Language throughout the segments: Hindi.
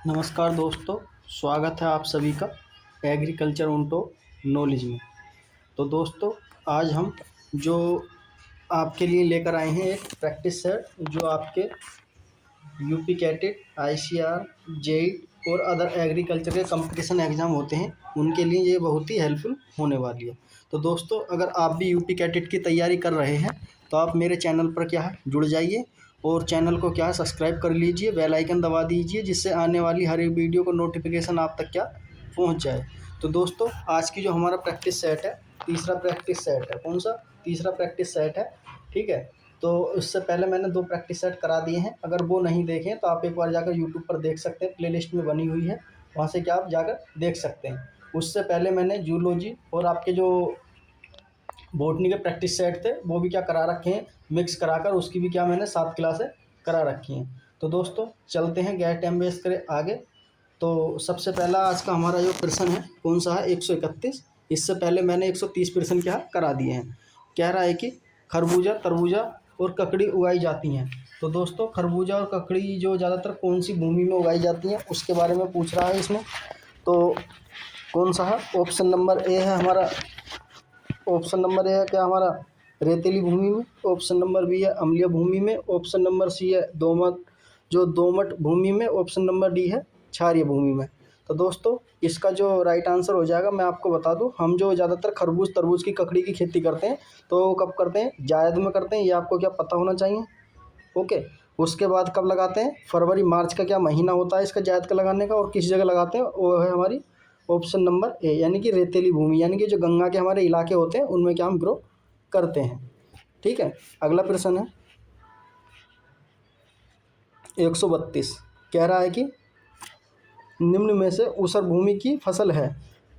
नमस्कार दोस्तों, स्वागत है आप सभी का एग्रीकल्चर उनटो नॉलेज में। तो दोस्तों, आज हम जो आपके लिए लेकर आए हैं एक प्रैक्टिस सेट जो आपके यूपी कैटेट, आईसीआर, जेई और अदर एग्रीकल्चर के कंपटीशन एग्ज़ाम होते हैं, उनके लिए ये बहुत ही हेल्पफुल होने वाली है। तो दोस्तों, अगर आप भी यूपी कैटेट की तैयारी कर रहे हैं तो आप मेरे चैनल पर क्या है जुड़ जाइए और चैनल को क्या है सब्सक्राइब कर लीजिए, बेल आइकन दबा दीजिए, जिससे आने वाली हर एक वीडियो को नोटिफिकेशन आप तक क्या पहुंच जाए। तो दोस्तों, आज की जो हमारा प्रैक्टिस सेट है, तीसरा प्रैक्टिस सेट है। कौन सा? तीसरा प्रैक्टिस सेट है। ठीक है। तो उससे पहले मैंने 2 प्रैक्टिस सेट करा दिए हैं। अगर वो नहीं देखे तो आप एक बार जाकर यूट्यूब पर देख सकते हैं, प्लेलिस्ट में बनी हुई है, वहाँ से क्या आप जाकर देख सकते हैं। उससे पहले मैंने जूलॉजी और आपके जो बॉटनी के प्रैक्टिस सेट थे वो भी क्या करा रखे हैं, मिक्स कराकर उसकी भी क्या मैंने 7 क्लासें करा रखी हैं। तो दोस्तों, चलते हैं गैर टाइम वेस्ट करे आगे। तो सबसे पहला आज का हमारा जो प्रश्न है कौन सा है? 131। इससे पहले मैंने 130 प्रश्न क्या करा दिए हैं। कह रहा है कि खरबूजा, तरबूजा और ककड़ी उगाई जाती हैं। तो दोस्तों, खरबूजा और ककड़ी जो ज़्यादातर कौन सी भूमि में उगाई जाती हैं उसके बारे में पूछ रहा है इसमें। तो कौन सा है? ऑप्शन नंबर ए है हमारा, ऑप्शन नंबर ए है क्या हमारा रेतीली भूमि में, ऑप्शन नंबर बी है अम्लीय भूमि में, ऑप्शन नंबर सी है दोमट भूमि में, ऑप्शन नंबर डी है क्षारीय भूमि में। तो दोस्तों, इसका जो राइट आंसर हो जाएगा मैं आपको बता दूं, हम जो ज़्यादातर खरबूज तरबूज की ककड़ी की खेती करते हैं तो वो कब करते हैं? जायद में करते हैं। ये आपको क्या पता होना चाहिए। ओके। उसके बाद कब लगाते हैं? फरवरी मार्च का क्या महीना होता है इसका जायद का लगाने का, और किस जगह लगाते हैं? वो है हमारी ऑप्शन नंबर ए, यानी कि रेतीली भूमि, यानी कि जो गंगा के हमारे इलाके होते हैं उनमें क्या हम ग्रो करते हैं। ठीक है। अगला प्रश्न है 132। कह रहा है कि निम्न में से ऊसर भूमि की फसल है।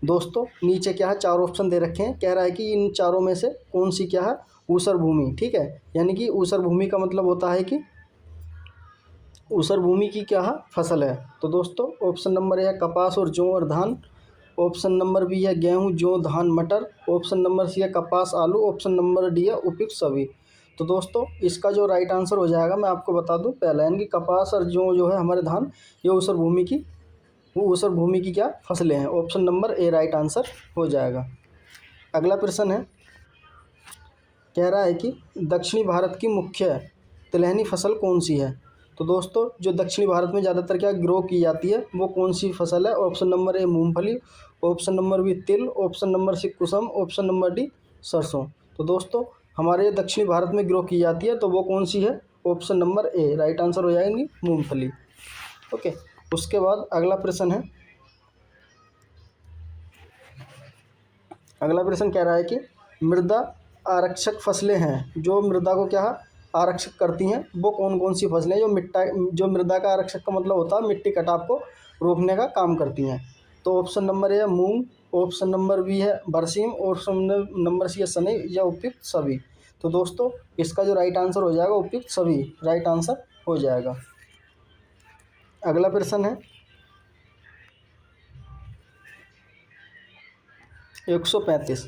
दोस्तों, नीचे क्या है 4 ऑप्शन दे रखे हैं। कह रहा है कि इन चारों में से कौन सी क्या है? ऊसर भूमि। ठीक है। यानी कि ऊसर भूमि का मतलब होता है कि ऊसर भूमि की क्या है? फसल है। तो दोस्तों, ऑप्शन नंबर ए है कपास और जौ और धान, ऑप्शन नंबर बी है गेहूं, जौ, धान, मटर, ऑप्शन नंबर सी है कपास, आलू, ऑप्शन नंबर डी है उपयुक्त सभी। तो दोस्तों, इसका जो राइट आंसर हो जाएगा मैं आपको बता दूं, पहला यानी कि कपास और जौ जो है हमारे धान, ये ऊसर भूमि की क्या फसलें हैं। ऑप्शन नंबर ए राइट आंसर हो जाएगा। अगला प्रश्न है, कह रहा है कि दक्षिणी भारत की मुख्य तिलहनी फसल कौन सी है। तो दोस्तों, जो दक्षिणी भारत में ज़्यादातर क्या ग्रो की जाती है वो कौन सी फसल है? ऑप्शन नंबर ए मूंगफली, ऑप्शन नंबर बी तिल, ऑप्शन नंबर सी कुसुम, ऑप्शन नंबर डी सरसों। तो दोस्तों, हमारे दक्षिणी भारत में ग्रो की जाती है तो वो कौन सी है? ऑप्शन नंबर ए राइट आंसर हो जाएंगी मूंगफली। ओके। उसके बाद अगला प्रश्न कह रहा है कि मृदा आरक्षक फसलें हैं जो मृदा को क्या है आरक्षक करती हैं, वो कौन कौन सी फसलें जो मृदा का आरक्षक का मतलब होता है मिट्टी कटाव को रोकने का काम करती हैं। तो ऑप्शन नंबर ए है मूंग, ऑप्शन नंबर बी है बरसीम, ऑप्शन नंबर सी है सनई, या उपयुक्त सभी। तो दोस्तों, इसका जो राइट आंसर हो जाएगा उपयुक्त सभी राइट आंसर हो जाएगा। अगला प्रश्न है 135।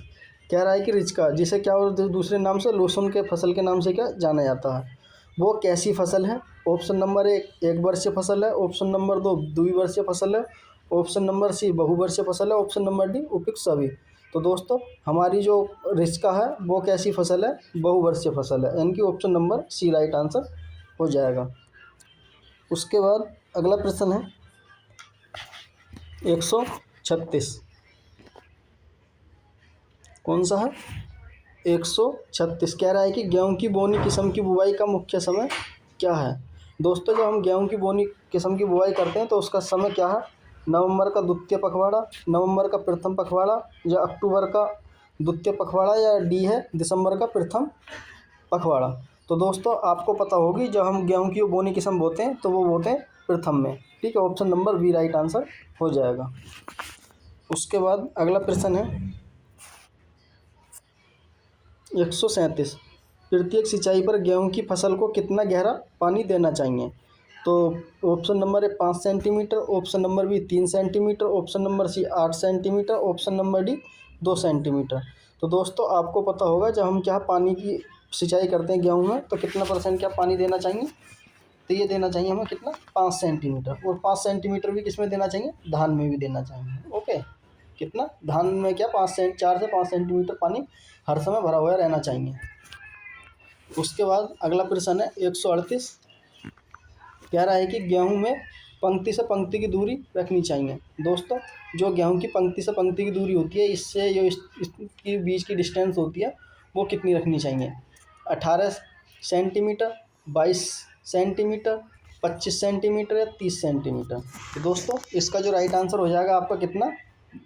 कह रहा है कि रिचका, जिसे क्या और दूसरे नाम से लहसुन के फसल के नाम से क्या जाना जाता है, वो कैसी फसल है? ऑप्शन नंबर एक वर्षीय फसल है, ऑप्शन नंबर दो द्विवर्षीय फसल है, ऑप्शन नंबर सी बहुवर्षीय फसल है, ऑप्शन नंबर डी उपयुक्त सभी। तो दोस्तों, हमारी जो रिचका है वो कैसी फसल है? बहुवर्षीय फसल है, यानी कि option number C right answer हो जाएगा। उसके बाद अगला प्रश्न है 136। कौन सा है? 136। कह रहा है कि गेहूं की बोनी किस्म की बुवाई का मुख्य समय क्या है। दोस्तों, जब हम गेहूं की बोनी किस्म की बुवाई करते हैं तो उसका समय क्या है? नवंबर का द्वितीय पखवाड़ा, नवंबर का प्रथम पखवाड़ा, या अक्टूबर का द्वितीय पखवाड़ा, या डी है दिसंबर का प्रथम पखवाड़ा। तो दोस्तों, आपको पता होगी जब हम गेहूं की बोनी किस्म बोते हैं तो वो बोते हैं प्रथम में। ठीक है। Option number B right answer हो जाएगा। उसके बाद अगला प्रश्न है 137। प्रत्येक सिंचाई पर गेहूं की फसल को कितना गहरा पानी देना चाहिए। तो option number A 5 centimetre, option number B 3 centimetre, option number C 8 centimetre, option number D 2 centimetre. तो दोस्तों, आपको पता होगा जब हम क्या पानी की सिंचाई करते हैं गेहूं में तो कितना % क्या पानी देना चाहिए? तो ये देना चाहिए हमें कितना 5 सेंटीमीटर, और 5 सेंटीमीटर भी किस में देना चाहिए, धान में भी देना चाहिए। ओके, कितना धान में क्या 4 से 5 सेंटीमीटर पानी हर समय भरा हुआ रहना चाहिए। उसके बाद अगला प्रश्न है 138, कह रहा है कि गेहूं में पंक्ति से पंक्ति की दूरी रखनी चाहिए। दोस्तों जो गेहूं की पंक्ति से पंक्ति की दूरी होती है, इससे जो इसकी बीच की डिस्टेंस होती है वो कितनी रखनी चाहिए, 18 सेंटीमीटर, 22 सेंटीमीटर, 25 सेंटीमीटर या 30 सेंटीमीटर। तो दोस्तों इसका जो राइट आंसर हो जाएगा आपका कितना,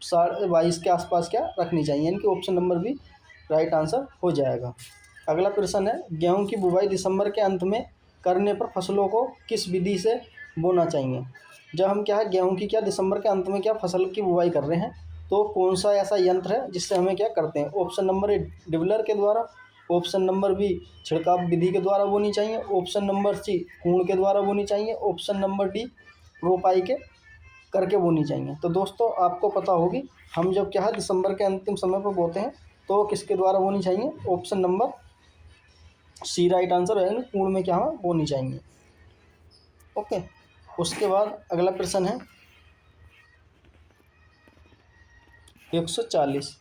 22 के आसपास क्या रखनी चाहिए, यानी कि option number B right answer हो जाएगा। अगला प्रश्न है, गेहूं की बुवाई दिसंबर के अंत में करने पर फसलों को किस विधि से बोना चाहिए। जब हम क्या है गेहूं की क्या दिसंबर के अंत में क्या फसल की बुवाई कर रहे हैं, तो कौन सा ऐसा यंत्र है जिससे हमें क्या करते हैं, ऑप्शन नंबर ए डिबलर के द्वारा, ऑप्शन नंबर बी छिड़काव विधि के द्वारा बोनी चाहिए, ऑप्शन नंबर सी कूण के द्वारा बोनी चाहिए, ऑप्शन नंबर डी रोपाई के करके बोनी चाहिए। तो दोस्तों आपको पता होगी हम जब क्या है दिसंबर के अंतिम समय पर बोते हैं तो किसके द्वारा बोनी चाहिए, option number C right answer है, कूण में क्या है बोनी चाहिए। ओके, उसके बाद अगला प्रश्न है 140,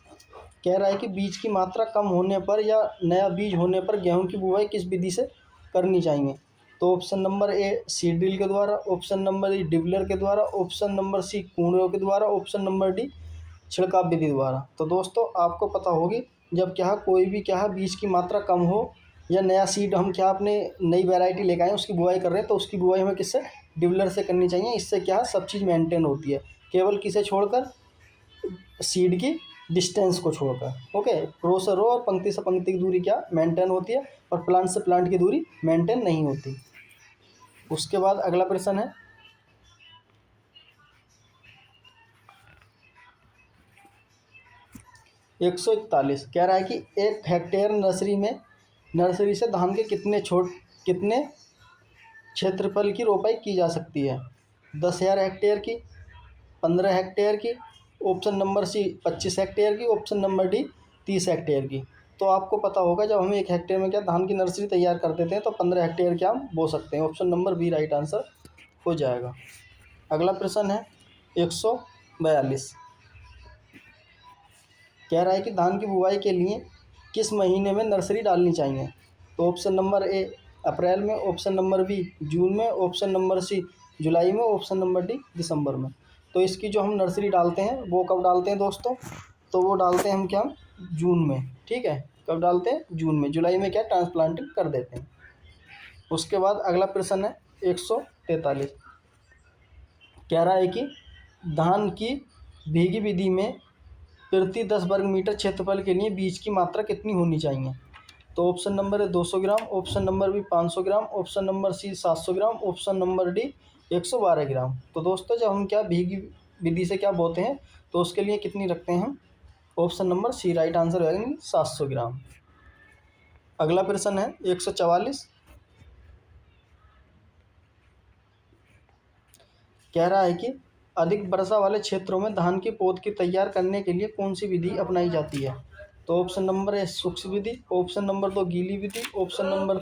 कह रहा है कि बीज की मात्रा कम होने पर या नया बीज होने पर गेहूं की बुवाई किस विधि से करनी चाहिए। तो option number a seed drill के द्वारा, ऑप्शन नंबर ई डिबलर के द्वारा, ऑप्शन नंबर सी कूड़ों के द्वारा, ऑप्शन नंबर डी छिड़काव विधि द्वारा। तो दोस्तों आपको पता होगी जब क्या है कोई भी क्या है बीज की मात्रा कम हो या नया सीड हम क्या अपने नई वैरायटी लेकर आए उसकी बुआई कर रहे हैं, तो उसकी बुआई हमें किससे, डिबलर से करनी चाहिए। इससे क्या है सब चीज़ मेंटेन होती है, केवल किसे छोड़कर, सीड की डिस्टेंस को छोड़कर। ओके, रो से रो और पंक्ति से पंक्ति की दूरी क्या मेंटेन होती है, और प्लांट से प्लांट की दूरी मेंटेन नहीं होती। उसके बाद अगला प्रश्न है 141, कह रहा है कि 1 हेक्टेयर नर्सरी से धान के कितने क्षेत्रफल की रोपाई की जा सकती है। 10,000 हेक्टेयर की, 15 हेक्टेयर की, ऑप्शन नंबर सी 25 हेक्टेयर की, ऑप्शन नंबर डी 30 हेक्टेयर की। तो आपको पता होगा जब हम 1 हेक्टेयर में क्या धान की नर्सरी तैयार कर देते हैं तो 15 हेक्टेयर क्या हम बो सकते हैं। Option number B right answer हो जाएगा। अगला प्रश्न है 142, कह रहा है कि धान की बुवाई के लिए किस महीने में नर्सरी डालनी चाहिए। तो ऑप्शन नंबर ए अप्रैल में, ऑप्शन नंबर बी जून में, ऑप्शन नंबर सी जुलाई में, ऑप्शन नंबर डी दिसंबर में। तो इसकी जो हम नर्सरी डालते हैं वो कब डालते हैं दोस्तों, तो वो डालते हैं हम क्या जून में। ठीक है, कब डालते हैं, जून में। जुलाई में क्या ट्रांसप्लांटिंग कर देते हैं। उसके बाद अगला प्रश्न है 143, कह रहा है कि धान की भीगी विधि में प्रति 10 वर्ग मीटर क्षेत्रफल के लिए बीज की मात्रा कितनी होनी चाहिए। तो ऑप्शन नंबर है 200 ग्राम, ऑप्शन नंबर बी 500 ग्राम, ऑप्शन नंबर सी 700 ग्राम, ऑप्शन नंबर डी 112 ग्राम। तो दोस्तों जब हम क्या भीगी विधि से क्या बोते हैं तो उसके लिए कितनी रखते हैं हम, option number C right answer हो जाएगा 700 ग्राम। अगला प्रश्न है 144, कह रहा है कि अधिक वर्षा वाले क्षेत्रों में धान की पौध की तैयार करने के लिए कौन सी विधि अपनाई जाती है। तो ऑप्शन नंबर ए शुष्क विधि, ऑप्शन नंबर 2 गीली विधि, ऑप्शन नंबर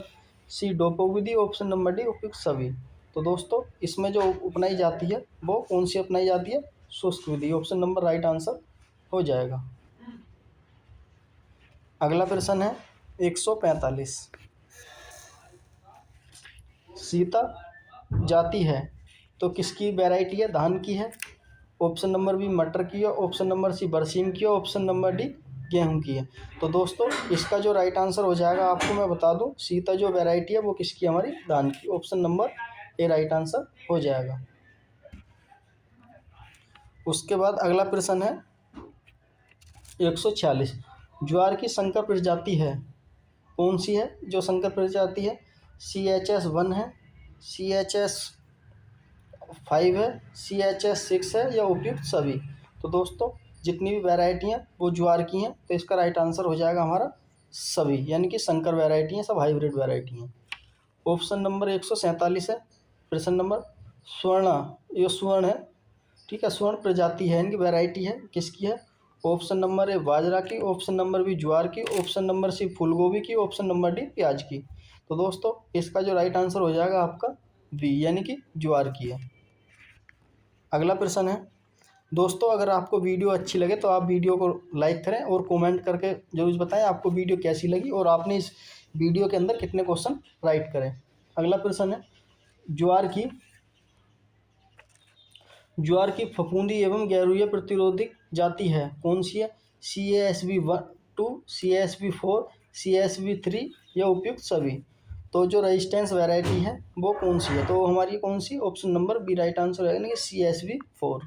सी डोपो विधि, ऑप्शन नंबर डी उपयुक्त सभी। तो दोस्तों इसमें जो अपनाई जाती है वो कौन सी अपनाई जाती है, शुष्क विधि। ऑप्शन नंबर राइट आंसर हो जाएगा। अगला प्रश्न है 145, सीता जाति है तो किसकी वैरायटी है, धान की है। ऑप्शन नंबर बी मटर की है, ऑप्शन नंबर सी बरसीम की है, ऑप्शन नंबर डी गेहूं की है। तो दोस्तों इसका जो राइट आंसर हो जाएगा आपको मैं बता दूं, सीता जो वैरायटी है वो किसकी, हमारी धान की। ऑप्शन नंबर ए राइट आंसर हो जाएगा। उसके बाद अगला प्रश्न है 146, ज्वार की संकर प्रजाति है कौन सी है, जो संकर प्रजाति है CHS1 है, CHS5 है, CHS6 है या उपयुक्त सभी। तो दोस्तों जितनी भी वैरायटी हैं वो ज्वार की हैं, तो इसका राइट आंसर हो जाएगा हमारा सभी, यानी कि संकर वैरायटी हैं, सब हाइब्रिड वैरायटी हैं। ऑप्शन नंबर 147 है प्रश्न नंबर स्वर्णा, ये स्वर्ण है, ठीक है, स्वर्ण प्रजाति है, इनकी वैरायटी है, किसकी है। ऑप्शन नंबर ए बाजरा की, ऑप्शन नंबर बी ज्वार की, ऑप्शन नंबर सी फूलगोभी की, ऑप्शन नंबर डी प्याज की। तो दोस्तों इसका जो राइट आंसर हो जाएगा आपका बी यानी कि ज्वार की है। अगला प्रश्न है दोस्तों, अगर आपको वीडियो अच्छी लगे तो आप वीडियो को लाइक करें और कमेंट करके जरूर बताएं आपको वीडियो कैसी लगी और आपने इस वीडियो के अंदर कितने क्वेश्चन राइट करें। अगला प्रश्न है ज्वार की फफूंदी एवं गैरुया प्रतिरोधक जाति है कौन सी है? CASB2, CASB4, CASB3 या उपयुक्त सभी। तो जो रेजिस्टेंस वैरायटी है वो कौन सी है? तो हमारी कौन सी? Option number B right answer है, यानी कि CASB4।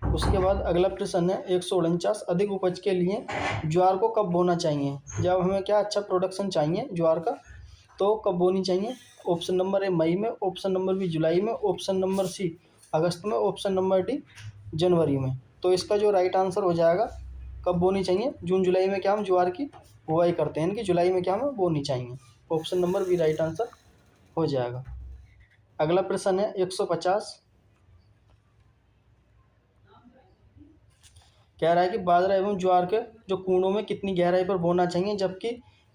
उसके बाद अगला प्रश्न है 149, अधिक उपज के लिए ज्वार को कब बोना चाहिए? जब हमें क्या अच्छा प्रोडक्शन चाहिए ज्वार का तो कब बोनी चाहिए? ऑप्शन नंबर ए मई में, ऑप्शन नंबर बी जुलाई में, ऑप्शन नंबर सी अगस्त में, ऑप्शन नंबर डी जनवरी में। तो इसका जो राइट आंसर हो जाएगा कब बोनी चाहिए? जून जुलाई में क्या हम ज्वार की बुआई करते हैं, यानी कि जुलाई में क्या हमें बोनी चाहिए। Option number B right answer हो जाएगा। अगला प्रश्न है 150, कह रहा है कि बाजरा एवं ज्वार के जो कुंडों में कितनी गहराई पर बोना चाहिए, जबकि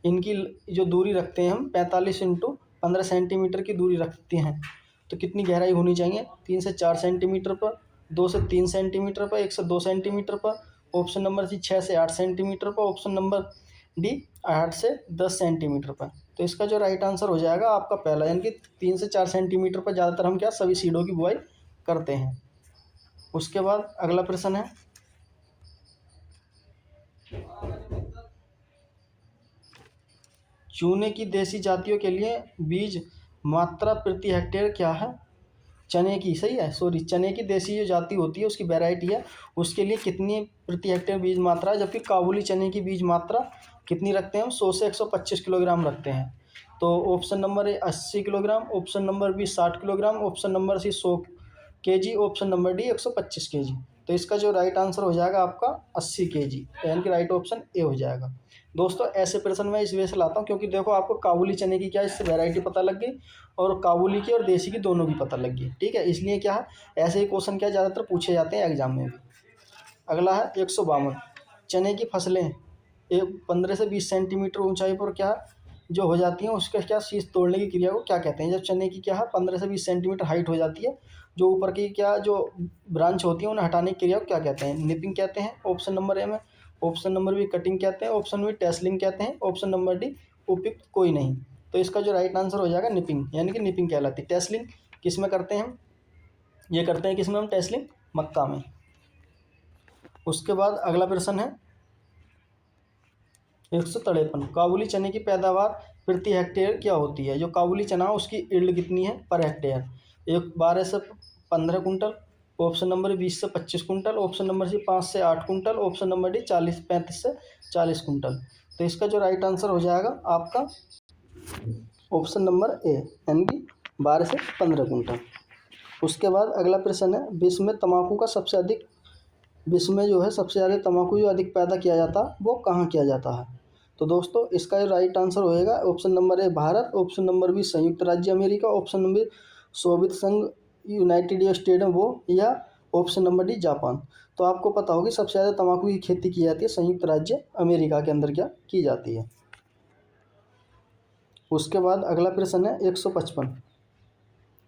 इनकी जो दूरी रखते हैं हम 45 इंटू 15 सेंटीमीटर की दूरी रखते हैं, तो कितनी गहराई होनी चाहिए? 3 से 4 सेंटीमीटर पर, 2 से 3 सेंटीमीटर पर, 1 से 2 सेंटीमीटर पर, ऑप्शन नंबर सी 6 से 8 सेंटीमीटर पर, ऑप्शन नंबर डी 8 से 10 सेंटीमीटर पर। तो इसका जो राइट आंसर हो जाएगा आपका पहला, यानी कि 3 से 4 सेंटीमीटर पर ज़्यादातर हम क्या सभी सीडों की बुआई करते हैं। उसके बाद अगला प्रश्न है चूने की देसी जातियों के लिए बीज मात्रा प्रति हेक्टेयर क्या है? चने की, सही है, सॉरी, चने की देसी जो जाति होती है उसकी वैरायटी है, उसके लिए कितनी प्रति हेक्टेयर बीज मात्रा है, जबकि काबुली चने की बीज मात्रा कितनी रखते हैं हम? 100 से 125 किलोग्राम रखते हैं। तो option number A 80 kilogram, option number B 60 kilogram, option number C 100 KG, option number D 125 KG. तो इसका जो राइट आंसर हो जाएगा आपका 80 केजी, यानी कि राइट ऑप्शन ए हो जाएगा। दोस्तों ऐसे प्रश्न मैं इस वजह से लाता हूँ क्योंकि देखो आपको काबुली चने की क्या इससे वैरायटी पता लग गई और काबुली की और देसी की दोनों की पता लग गई, ठीक है। इसलिए क्या है ऐसे ही क्वेश्चन क्या ज़्यादातर पूछे जाते हैं एग्जाम में भी। अगला है 152, चने की फसलें एक 15 से 20 सेंटीमीटर ऊंचाई पर क्या जो हो जाती हैं उसका क्या शीश तोड़ने की क्रिया को क्या कहते हैं? जब चने की क्या है 15 से 20 सेंटीमीटर हाइट हो जाती है, जो ऊपर की क्या जो ब्रांच होती है उन्हें हटाने की क्रिया को क्या कहते हैं? निपिंग कहते हैं ऑप्शन नंबर ए में, ऑप्शन नंबर बी कटिंग कहते हैं, ऑप्शन बी टेस्लिंग कहते हैं, ऑप्शन नंबर डी उपयुक्त कोई नहीं। तो इसका जो राइट आंसर हो जाएगा निपिंग, यानी कि निपिंग कहलाती है। टेस्लिंग किस में करते हैं हम? ये करते हैं किस में हम? टेस्लिंग मक्का में। उसके बाद अगला प्रश्न है 153, काबुली चने की पैदावार प्रति हेक्टेयर क्या होती है? जो काबुली चना है उसकी यील्ड कितनी है पर हेक्टेयर? 12 से 15 कुंटल, ऑप्शन नंबर 20 से 25 कुंटल, ऑप्शन नंबर सी 5 से 8 कुंटल, ऑप्शन नंबर डी 35 से 40 कुंटल। तो इसका जो राइट आंसर हो जाएगा आपका ऑप्शन नंबर ए, यानी कि 12 से 15 कुंटल। उसके बाद अगला प्रश्न है विश्व में तंबाकू का सबसे अधिक, विश्व में जो है सबसे ज़्यादा तंबाकू जो अधिक पैदा किया जाता है वो कहाँ किया जाता है? तो दोस्तों इसका जो राइट आंसर होएगा option number A Bharat, option number B संयुक्त राज्य अमेरिका, ऑप्शन नंबर सोवियत संघ, यूनाइटेड स्टेट वो, या ऑप्शन नंबर डी जापान। तो आपको पता होगी सबसे ज़्यादा तंबाकू की खेती की जाती है संयुक्त राज्य अमेरिका के अंदर क्या की जाती है। उसके बाद अगला प्रश्न है 155,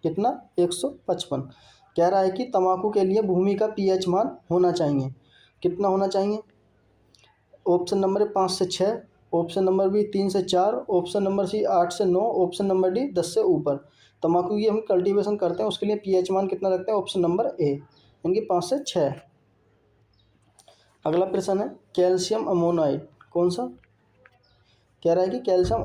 कितना? 155 कह रहा है कि तंबाकू के लिए भूमि का पीएच मान होना चाहिए, कितना होना चाहिए? ऑप्शन नंबर है 5 से 6, ऑप्शन नंबर बी 3 से 4, ऑप्शन नंबर सी 8 से 9, ऑप्शन नंबर डी 10 से ऊपर। तंबाकू की हम कल्टीवेशन करते हैं उसके लिए पीएच मान कितना रखते हैं? ऑप्शन नंबर ए, यानी कि 5 से 6। अगला प्रश्न है कैल्शियम अमोनाइड कौन सा? कह रहा है कि कैल्शियम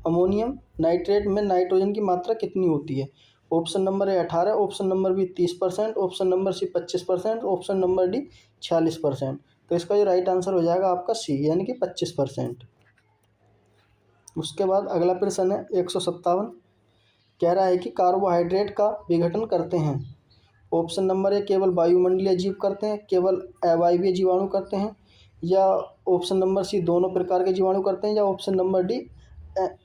अमोनियम नाइट्रेट में नाइट्रोजन की मात्रा कितनी होती है? Option number A 18, option number B 30%, option number C 25%, option number D 46%। तो इसका जो राइट आंसर हो जाएगा आपका सी, यानी कि 25%। उसके बाद अगला प्रश्न है 157, कह रहा है कि कार्बोहाइड्रेट का विघटन करते हैं। ऑप्शन नंबर ए केवल वायुमंडलीय जीव करते हैं, केवल अवायवीय जीवाणु करते हैं, या ऑप्शन नंबर सी दोनों प्रकार के जीवाणु करते हैं, या ऑप्शन नंबर डी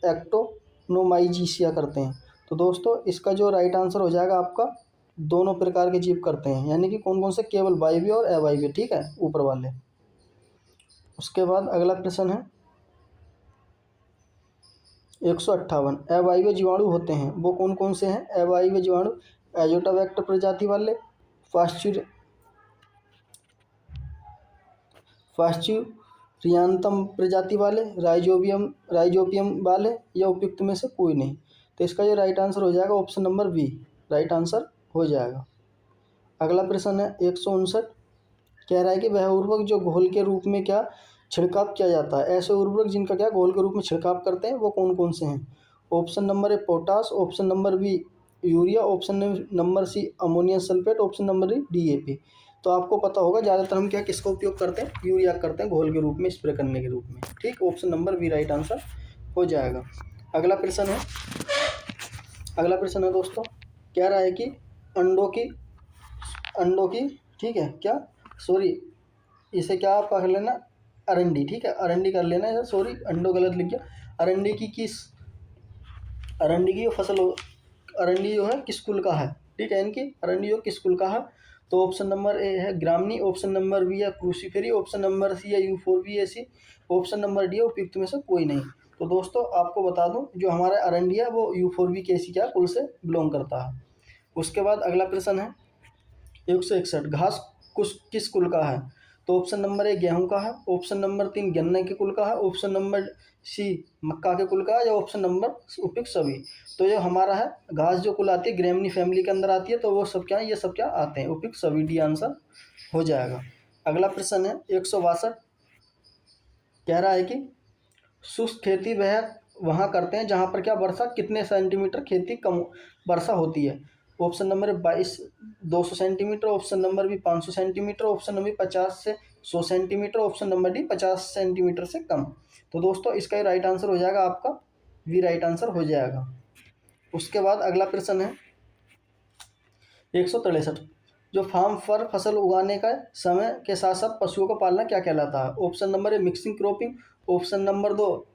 एक्टोनोमाइजीसिया करते हैं। तो दोस्तों इसका जो राइट आंसर हो जाएगा आपका दोनों प्रकार के जीव करते हैं, यानी कि कौन कौन से? केवल वायवीय और अवायवीय, ठीक है, ऊपर वाले। उसके बाद अगला प्रश्न है 158 अवायवीय जीवाणु होते हैं, वो कौन कौन से हैं? अवायवीय जीवाणु एजोटाबैक्टर प्रजाति वाले, फास्च्यूरियांतम प्रजाति वाले, राइजोबियम वाले, या उपयुक्त में से कोई नहीं। तो इसका जो राइट आंसर हो जाएगा option number B right answer हो जाएगा। अगला प्रश्न है 159, कह रहा है कि वह उर्वरक जो घोल के रूप में क्या छिड़काव किया जाता है, ऐसे उर्वरक जिनका क्या घोल के रूप में छिड़काव करते हैं वो कौन कौन से हैं? Option number A potash, option number B urea, option number C ammonium sulphate, option number D DAP. तो आपको पता होगा ज़्यादातर हम क्या किसका उपयोग करते हैं? यूरिया करते हैं घोल के रूप में, स्प्रे करने के रूप में। ठीक, option number B right answer हो जाएगा। अगला प्रश्न है दोस्तों, कह रहा है कि अंडों की ठीक है क्या, सॉरी इसे क्या आप कर लेना अरंडी, ठीक है अरंडी कर लेना है, सॉरी अंडो गलत लिख गया। अरंडी की जो फसल अरंडी जो है किस कुल का है? ठीक है, इनकी अरंडी जो किस कुल का है? तो ऑप्शन नंबर ए है ग्रामनी, ऑप्शन नंबर बी है क्रूसीफेरी, ऑप्शन नंबर सी है यूफोर्बिएसी, ऑप्शन नंबर डी है उपयुक्त में से कोई नहीं। तो दोस्तों आपको बता दूं जो हमारा अरंडी है वो यूफोर्बिएसी क्या कुल से बिलोंग करता है। उसके बाद अगला प्रश्न है 161, घास किस कुल का है? तो ऑप्शन नंबर ए गेहूं का है, ऑप्शन नंबर 3 गन्ने के कुल का है, ऑप्शन नंबर सी मक्का के कुल का है, या ऑप्शन नंबर उपयुक्त सभी। तो ये हमारा है घास जो कुल आती है ग्रेमनी फैमिली के अंदर आती है, तो वो सब क्या है, ये सब क्या आते हैं उपयुक्त सभी, डी आंसर हो जाएगा। अगला प्रश्न है 162, कह रहा है कि शुष्क खेती वह वहाँ करते हैं जहाँ पर क्या वर्षा कितने सेंटीमीटर खेती कम वर्षा होती है? Option number 200 centimetre, option number B 500 centimetre, option number 50 से 100 centimetre, option number D 50 centimetre से कम। तो दोस्तों इसका ही राइट आंसर हो जाएगा आपका वी राइट आंसर हो जाएगा। उसके बाद अगला प्रश्न है 163, जो फार्म पर फसल उगाने का समय के साथ साथ पशुओं को पालना क्या कहलाता है? Option number A mixing cropping, option number 2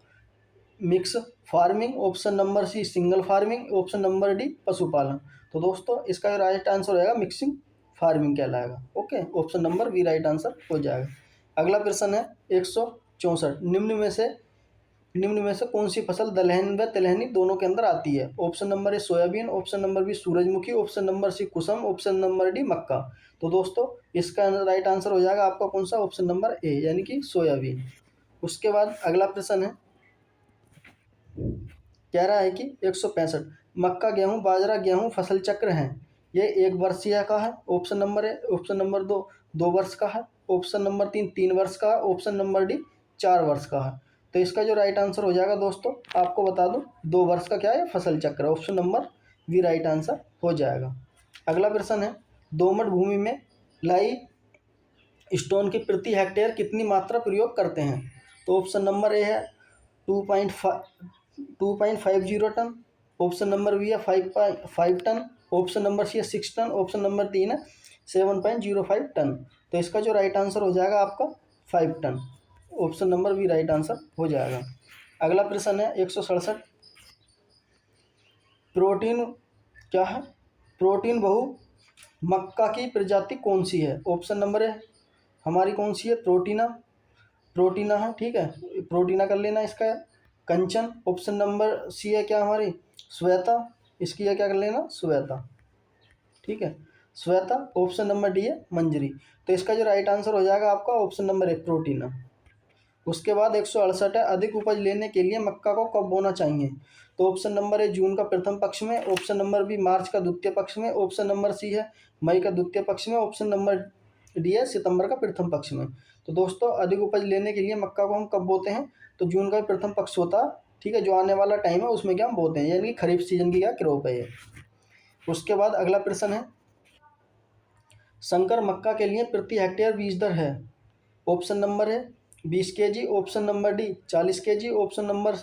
mix farming, option number C single farming, option number D पशुपालन। तो दोस्तों इसका राइट आंसर हो जाएगा मिक्सिंग फार्मिंग कहलाएगा। Okay, option number B right answer हो जाएगा। अगला प्रश्न है 164, निम्न में से कौन सी फसल दलहन व तिलहनी दोनों के अंदर आती है? Option number A soybean, option number B सूरजमुखी, ऑप्शन नंबर सी कुसुम, ऑप्शन नंबर डी मक्का। तो दोस्तों इसका राइट आंसर हो जाएगा आपका कौन सा? ऑप्शन नंबर ए यानी कि सोयाबीन। उसके बाद अगला प्रश्न है, कह रहा है कि 165, मक्का गेहूं बाजरा गेहूं फसल चक्र हैं, ये 1 वर्षीय का है। ऑप्शन नंबर ए, ऑप्शन नंबर 2 वर्ष का है, ऑप्शन नंबर 3 वर्ष का है, ऑप्शन नंबर डी 4 वर्ष का है। तो इसका जो राइट आंसर हो जाएगा दोस्तों आपको बता दूं 2 वर्ष का क्या है फसल चक्र, option number B right answer हो जाएगा। अगला प्रश्न है दोमट भूमि में लाई स्टोन की प्रति हेक्टेयर कितनी मात्रा प्रयोग करते हैं? तो ऑप्शन नंबर ए है 2.50 टन, ऑप्शन नंबर बी है 5 टन, ऑप्शन नंबर सी है 6 टन, ऑप्शन नंबर 3 है 7.05 टन। तो इसका जो राइट आंसर हो जाएगा आपका 5 ton, option number B right answer हो जाएगा। अगला प्रश्न है 167, प्रोटीन क्या है? प्रोटीन बहु मक्का की प्रजाति कौन सी है? ऑप्शन नंबर है हमारी कौन सी है? प्रोटीना है, ठीक है प्रोटीना कर लेना इसका कंचन, ऑप्शन नंबर सी है क्या हमारी श्वेता, इसकी है क्या कर लेना श्वेता, ठीक है श्वेता, ऑप्शन नंबर डी है मंजरी। तो इसका जो राइट आंसर हो जाएगा आपका ऑप्शन नंबर 1 प्रोटीना। उसके बाद 168 है अधिक उपज लेने के लिए मक्का को कब बोना चाहिए? तो ऑप्शन नंबर है जून का प्रथम पक्ष में, ऑप्शन नंबर बी मार्च का द्वितीय पक्ष में, ऑप्शन नंबर सी है मई का द्वितीय पक्ष में, ऑप्शन नंबर डी है सितंबर का प्रथम पक्ष में। तो दोस्तों अधिक उपज लेने के लिए मक्का को हम कब बोते हैं? तो जून का प्रथम पक्ष होता है, ठीक है जो आने वाला टाइम है उसमें क्या हम बोते हैं, यानी कि खरीफ सीजन की क्या क्रॉप है ये। उसके बाद अगला प्रश्न है संकर मक्का के लिए प्रति हेक्टेयर बीज दर है? ऑप्शन नंबर है 20 kg, option number D 40 kg, option number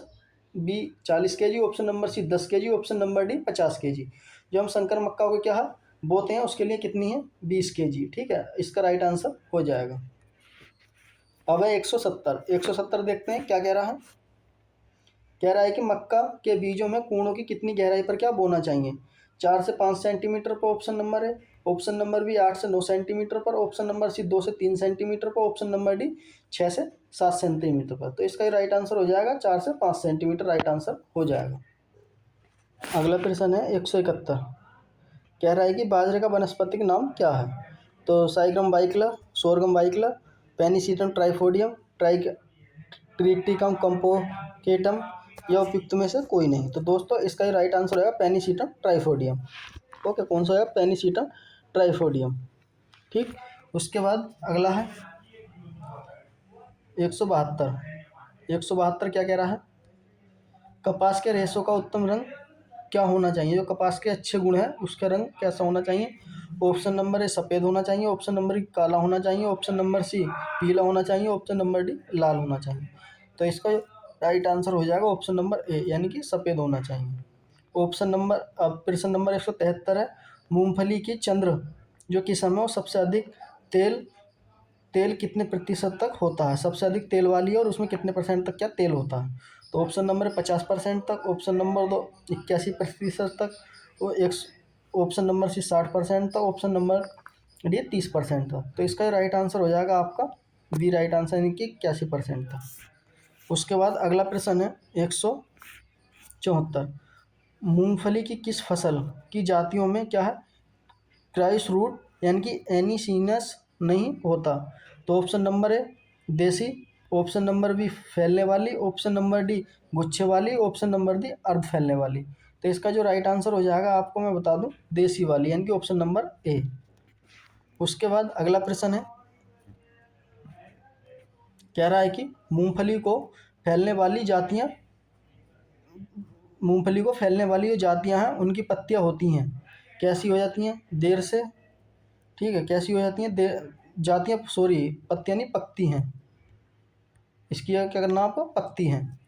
B 40 kg, option number C 10 kg, option number D 50 kg। जो हम संकर मक्का को क्या है बोते हैं उसके लिए कितनी है 20 kg, ठीक है इसका राइट आंसर हो जाएगा। अब है 170 देखते हैं क्या कह रहा है। कह रहा है कि मक्का के बीजों में कूणों की कितनी गहराई पर क्या बोना चाहिए? 4 से 5 सेंटीमीटर पर ऑप्शन नंबर है, ऑप्शन नंबर बी 8 से 9 सेंटीमीटर पर, ऑप्शन नंबर सी 2 से 3 सेंटीमीटर पर, ऑप्शन नंबर डी 6 से 7 सेंटीमीटर पर। तो इसका राइट आंसर हो जाएगा 4 से 5 सेंटीमीटर राइट आंसर हो जाएगा। अगला प्रश्न है 171, कह रहा है कि बाजरे का वानस्पतिक नाम क्या है। तो साइगम बाइकला, सोरगम बाइकला, पेनिसिटम ट्राइफोडियम, ट्रिटिकम कंपोकेटम या उपयुक्त में से कोई नहीं। तो दोस्तों इसका राइट आंसर होगा पेनिसिटम ट्राइफोडियम। ओके, कौन सा होगा? पेनिसिटम ट्राइफोडियम। ठीक, उसके बाद अगला है 172। 172 क्या कह रहा है? कपास के रेशों का उत्तम रंग क्या होना चाहिए? जो कपास के अच्छे गुण हैं उसका रंग कैसा होना चाहिए? ऑप्शन नंबर ए सफ़ेद होना चाहिए, ऑप्शन नंबर बी काला होना चाहिए, ऑप्शन नंबर सी पीला होना चाहिए, ऑप्शन नंबर डी लाल होना चाहिए। तो इसका राइट आंसर हो जाएगा ऑप्शन नंबर ए, यानी कि सफ़ेद होना चाहिए। ऑप्शन नंबर अब प्रश्न नंबर 173 है, मूंगफली की चंद्र जो किस्म है वो सबसे अधिक तेल तेल कितने प्रतिशत तक होता है? सबसे अधिक तेल वाली है और उसमें कितने परसेंट तक क्या तेल होता है? तो ऑप्शन नंबर 50% तक, ऑप्शन नंबर 2 81% तक, और एक ऑप्शन नंबर सी 60% तक, ऑप्शन नंबर डी 30% तक। तो इसका राइट आंसर हो जाएगा आपका बी राइट आंसर, यानी कि 81% तक। उसके बाद अगला प्रश्न है 174, मूंगफली की किस फसल की जातियों में क्या है क्राइस रूट यानी कि एनीसिनस नहीं होता? तो ऑप्शन नंबर ए देसी, ऑप्शन नंबर बी फैलने वाली, ऑप्शन नंबर डी गुच्छे वाली, ऑप्शन नंबर डी अर्ध फैलने वाली। तो इसका जो राइट आंसर हो जाएगा आपको मैं बता दूं देसी वाली, यानी कि ऑप्शन नंबर ए। उसके बाद अगला प्रश्न है, कह रहा है कि मूंगफली को फैलने वाली जो जातियां हैं उनकी पत्तियां होती हैं कैसी हो जाती हैं? देर से, ठीक है, कैसी हो जाती हैं? जातियां, सॉरी पत्तियां नहीं पकती हैं, इसकी क्या करना आपको? पकती हैं।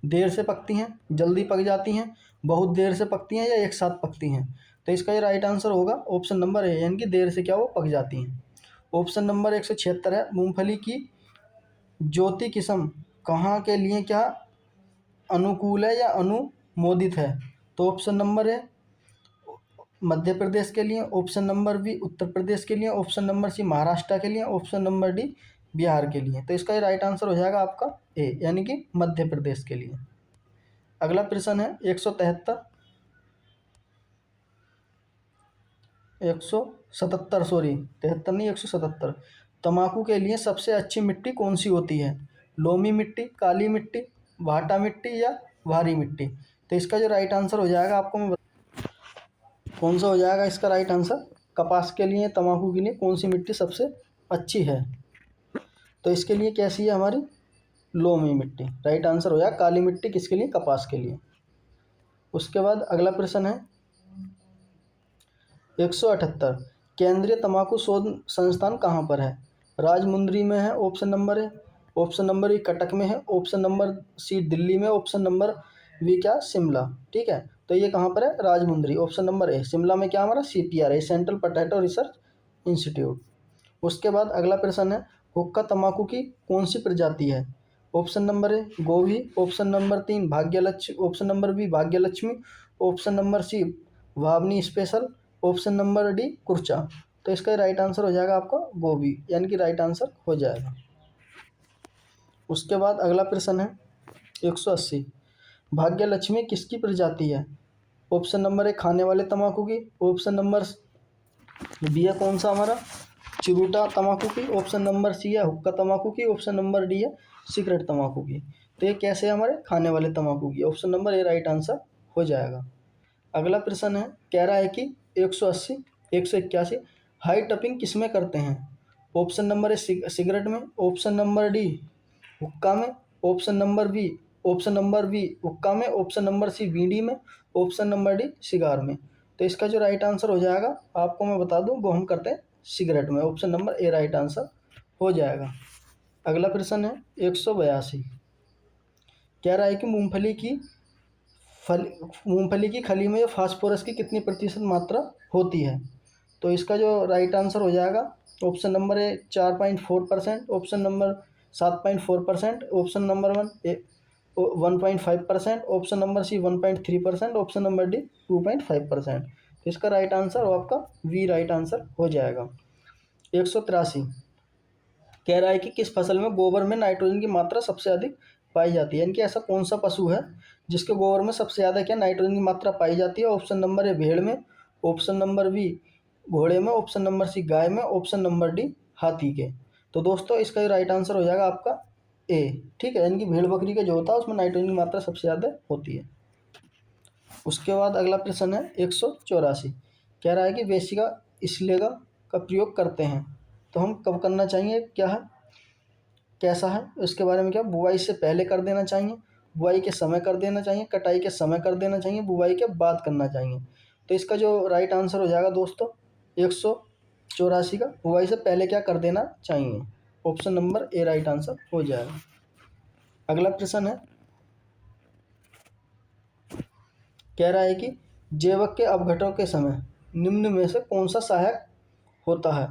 देर से पकती हैं, जल्दी पक जाती हैं, बहुत देर से पकती हैं या एक साथ पकती हैं। तो इसका ये राइट आंसर होगा ऑप्शन नंबर ए, यानी कि देर से क्या वो पक जाती हैं। ऑप्शन नंबर 176 है, मूंगफली की ज्योति किस्म कहाँ के लिए क्या अनुकूल है या अनुमोदित है? तो ऑप्शन नंबर ए मध्य प्रदेश के लिए, option number B Uttar Pradesh के लिए, ऑप्शन नंबर सी महाराष्ट्र के लिए, ऑप्शन नंबर डी बिहार के लिए। तो इसका राइट आंसर हो जाएगा आपका ए, यानी कि मध्य प्रदेश के लिए। अगला प्रश्न है 173, 177, सॉरी 73 नहीं 177, तम्बाकू के लिए सबसे अच्छी मिट्टी कौन सी होती है? लोमी मिट्टी, काली मिट्टी, भाटा मिट्टी या भारी मिट्टी? तो इसका जो राइट आंसर हो जाएगा आपको मैं कौन सा हो जाएगा इसका राइट आंसर? कपास के लिए, तम्बाकू के लिए कौन सी मिट्टी सबसे अच्छी है? तो इसके लिए कैसी है हमारी? लोमी मिट्टी। राइट आंसर हो जाएगा काली मिट्टी, किसके लिए? कपास के लिए। उसके बाद अगला प्रश्न है 178, केंद्रीय तम्बाकू शोध संस्थान कहाँ पर है? राजमुंद्री में है ऑप्शन नंबर ए, ऑप्शन नंबर ई कटक में है, ऑप्शन नंबर सी दिल्ली में, ऑप्शन नंबर वी क्या शिमला। ठीक है, तो ये कहाँ पर है? राजमुंद्री, ऑप्शन नंबर ए। शिमला में क्या हमारा? CPR है, सेंट्रल पोटैटो रिसर्च इंस्टीट्यूट। उसके बाद अगला प्रश्न है, हुक्का तम्बाकू की कौन सी प्रजाति है? ऑप्शन नंबर ए गोभी, option number 3 Bhagyalakshmi, option number B Bhagyalakshmi, option number C Bhavani special, option number D कुर्चा। तो इसका राइट आंसर हो जाएगा आपका गोभी, यानी कि राइट आंसर हो जाएगा। उसके बाद अगला प्रश्न है 180, भाग्यलक्ष्मी किसकी प्रजाति है? ऑप्शन नंबर ए खाने वाले तम्बाकू की, ऑप्शन नंबर बी है कौन सा हमारा? चिरूटा तम्बाकू की, ऑप्शन नंबर सी है हुक्का तम्बाकू की, ऑप्शन नंबर डी है सिगरेट तम्बाकू की। तो ये कैसे है हमारे? खाने वाले तम्बाकू की, ऑप्शन नंबर ए राइट आंसर हो जाएगा। अगला प्रश्न है, कह रहा है कि 180, 181 हाई टपिंग किस में करते हैं? ऑप्शन नंबर ए सिगरेट में, ऑप्शन नंबर डी हुक्का में, ऑप्शन नंबर बी हुक्का में, ऑप्शन नंबर सी बीड़ी में, ऑप्शन नंबर डी सिगार में। तो इसका जो राइट आंसर हो जाएगा आपको मैं बता दूं वो हम करते हैं सिगरेट में, ऑप्शन नंबर ए राइट आंसर हो जाएगा। अगला प्रश्न है 182, कह रहा है कि मूंगफली की खली में फास्फोरस की कितनी प्रतिशत मात्रा होती है? तो इसका जो राइट आंसर हो जाएगा option number A 4.4%, option number 7.4%, option number 1.5%, option number C 1.3%, option number D 2.5%। तो इसका राइट आंसर और आपका वी राइट आंसर हो जाएगा। 183 कह रहा है कि किस फसल में गोबर में नाइट्रोजन की मात्रा सबसे अधिक पाई जाती है, यानी कि ऐसा कौन सा पशु है जिसके गोबर में सबसे ज़्यादा क्या नाइट्रोजन की मात्रा पाई जाती है। ऑप्शन नंबर ए भेड़ में, ऑप्शन नंबर बी घोड़े में, ऑप्शन नंबर सी गाय में, ऑप्शन नंबर डी हाथी के। तो दोस्तों इसका राइट आंसर हो जाएगा आपका ए। ठीक है, यानी कि भेड़ बकरी का जो होता है उसमें नाइट्रोजन की मात्रा सबसे ज़्यादा होती है। उसके बाद अगला प्रश्न है 184 कह रहा है कि वेसिका स्लेगा का प्रयोग करते हैं तो हम कब करना चाहिए, क्या है, कैसा है, इसके बारे में क्या, बुआई से पहले कर देना चाहिए, बुआई के समय कर देना चाहिए, कटाई के समय कर देना चाहिए, बुआई के बाद करना चाहिए। तो इसका जो राइट आंसर हो जाएगा दोस्तों 184 का बुआई से पहले क्या कर देना चाहिए, ऑप्शन नंबर ए राइट आंसर हो जाएगा। अगला प्रश्न है कह रहा है कि जैवक के अपघटन के समय निम्न में से कौन सा सहायक होता है।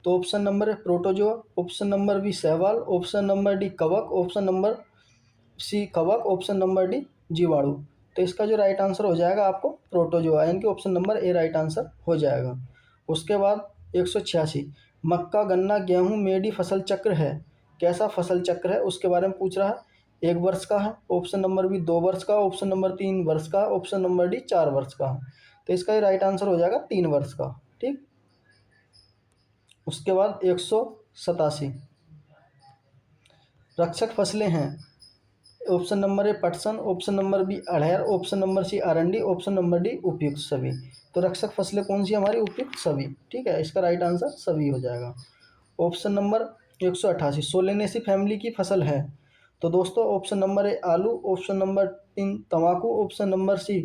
तो ऑप्शन नंबर है प्रोटोजोआ, ऑप्शन नंबर बी शैवाल, ऑप्शन नंबर डी कवक, ऑप्शन नंबर सी कवक, ऑप्शन नंबर डी जीवाणु। तो इसका जो राइट आंसर हो जाएगा आपको प्रोटोजोआ, यानी कि ऑप्शन नंबर ए राइट आंसर हो जाएगा। उसके बाद 186 मक्का गन्ना गेहूं मेडी फसल चक्र है, कैसा फसल चक्र है उसके बारे में पूछ रहा है। 1 वर्ष का है, ऑप्शन नंबर बी 2 वर्ष का, ऑप्शन नंबर 3 वर्ष का, ऑप्शन नंबर डी 4 वर्ष का। तो इसका राइट आंसर हो जाएगा 3 वर्ष का। ठीक। उसके बाद 187 रक्षक फसलें हैं, ऑप्शन नंबर ए पटसन, ऑप्शन नंबर बी अड़हर, ऑप्शन नंबर सी अरंडी, ऑप्शन नंबर डी उपयुक्त सभी। तो रक्षक फसलें कौन सी हमारी, उपयुक्त सभी। ठीक है, इसका राइट आंसर सभी हो जाएगा। ऑप्शन नंबर 188 सोलेनेसी फैमिली की फसल है। तो दोस्तों ऑप्शन नंबर ए आलू, ऑप्शन नंबर 3 तंबाकू, ऑप्शन नंबर सी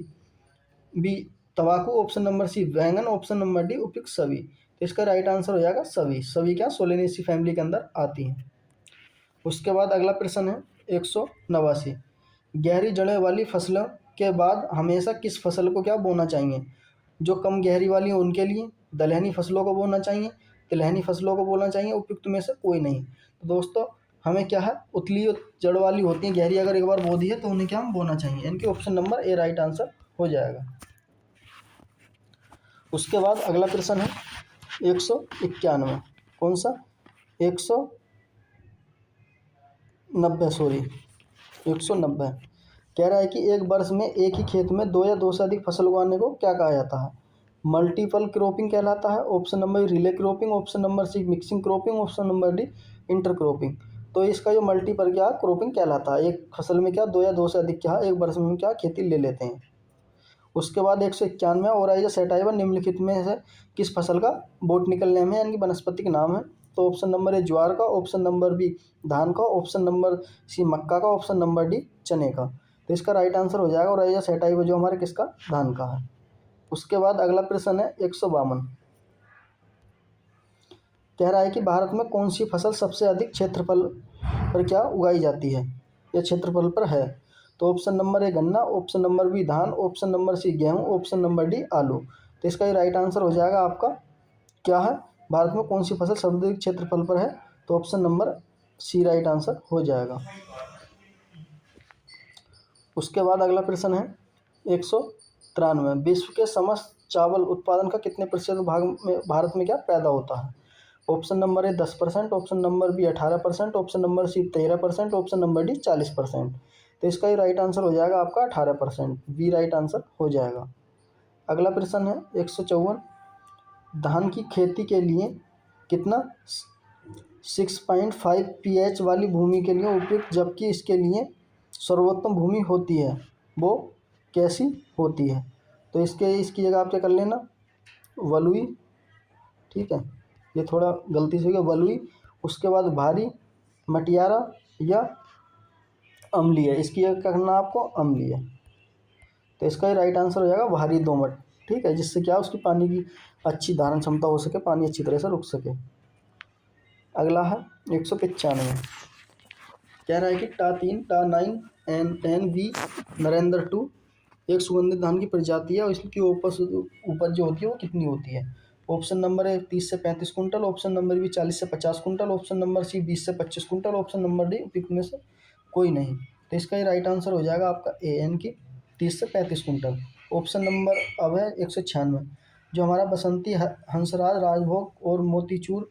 बी तंबाकू, ऑप्शन नंबर सी बैंगन, ऑप्शन नंबर डी उपयुक्त सभी। तो इसका राइट आंसर हो जाएगा सभी। सभी क्या सोलेनेसी फैमिली के अंदर आती हैं। उसके बाद अगला प्रश्न है 189 गहरी जड़ें वाली फसलों के बाद हमेशा किस फसल को क्या बोना चाहिए। जो कम गहरी वाली हो उनके लिए दलहनी फसलों को बोना चाहिए, तिलहनी फसलों को बोलना चाहिए, उपयुक्त में से कोई नहीं। तो दोस्तों हमें क्या है, उतली जड़ वाली होती है गहरी, अगर एक बार बो दी है तो उन्हें क्या हम बोना चाहिए, इनके ऑप्शन नंबर ए राइट आंसर हो जाएगा। उसके बाद अगला प्रश्न है 191 कौन सा 190 सॉरी 190 कह रहा है कि एक वर्ष में एक ही खेत में दो या दो से अधिक फसल उगाने को क्या कहा जाता है। मल्टीपल क्रॉपिंग कहलाता है, option number relay cropping, option number C mixing cropping, option number D inter cropping. तो इसका जो मल्टीपल क्या क्रॉपिंग कहलाता है, एक फसल में क्या दो या दो से अधिक क्या एक वर्ष में क्या खेती ले लेते हैं। उसके बाद 191 ओराइजा सैटाइवा निम्नलिखित में से किस फसल का बोटनिकल नेम है, यानी कि वानस्पतिक नाम है। तो ऑप्शन नंबर ए ज्वार का, ऑप्शन नंबर बी धान का, ऑप्शन नंबर सी मक्का का, ऑप्शन नंबर डी चने का। तो इसका राइट आंसर हो जाएगा ओराइजा सैटाइवा जो हमारे किसका धान का है। उसके बाद अगला प्रश्न है 152 कह रहा है कि भारत में कौन सी फसल सबसे अधिक क्षेत्रफल पर क्या उगाई जाती है या क्षेत्रफल पर है। तो ऑप्शन नंबर ए गन्ना, ऑप्शन नंबर बी धान, ऑप्शन नंबर सी गेहूं, ऑप्शन नंबर डी आलू। तो इसका ये राइट आंसर हो जाएगा आपका क्या है, भारत में कौन सी फसल सबसे अधिक क्षेत्रफल पर है। तो option number C right answer हो जाएगा। उसके बाद अगला प्रश्न है 193 विश्व के समस्त चावल उत्पादन का कितने प्रतिशत भाग में भारत में क्या पैदा होता है। Option number A 10%, option number B 18%, option number C 13%, option number D 40%। तो इसका ही राइट आंसर हो जाएगा आपका 18%, बी राइट आंसर हो जाएगा। अगला प्रश्न है 154 धान की खेती के लिए कितना 6.5 pH वाली भूमि के लिए उपयुक्त, जबकि इसके लिए सर्वोत्तम भूमि होती है वो कैसी होती है। तो इसकी जगह आप क्या कर लेना वलुई। ठीक है, ये थोड़ा गलती से हो गया वलुई। उसके बाद भारी मटियारा या अम्लीय, इसकी जगह क्या करना आपको अम्लीय। तो इसका ही राइट आंसर हो जाएगा भारी दोमट। ठीक है, जिससे क्या उसकी पानी की अच्छी धारण क्षमता हो सके, पानी अच्छी तरह से रुक सके। अगला है 195 कह रहा है कि टा 3 टा 9 एन वी नरेंद्र 2 एक सुगंधित धान की प्रजाति है और इसकी उपज जो होती है वो कितनी होती है। ऑप्शन नंबर ए 30 से 35 कुंटल, ऑप्शन नंबर बी 40 से 50 कुंटल, ऑप्शन नंबर सी 20 से 25 कुंटल, ऑप्शन नंबर डी उपयुक्त में से कोई नहीं। तो इसका ही राइट आंसर हो जाएगा आपका ए एन की 30 से 35 कुंटल। ऑप्शन नंबर अब है 196 जो हमारा बसंती हंसराज, राजभोग और मोतीचूर,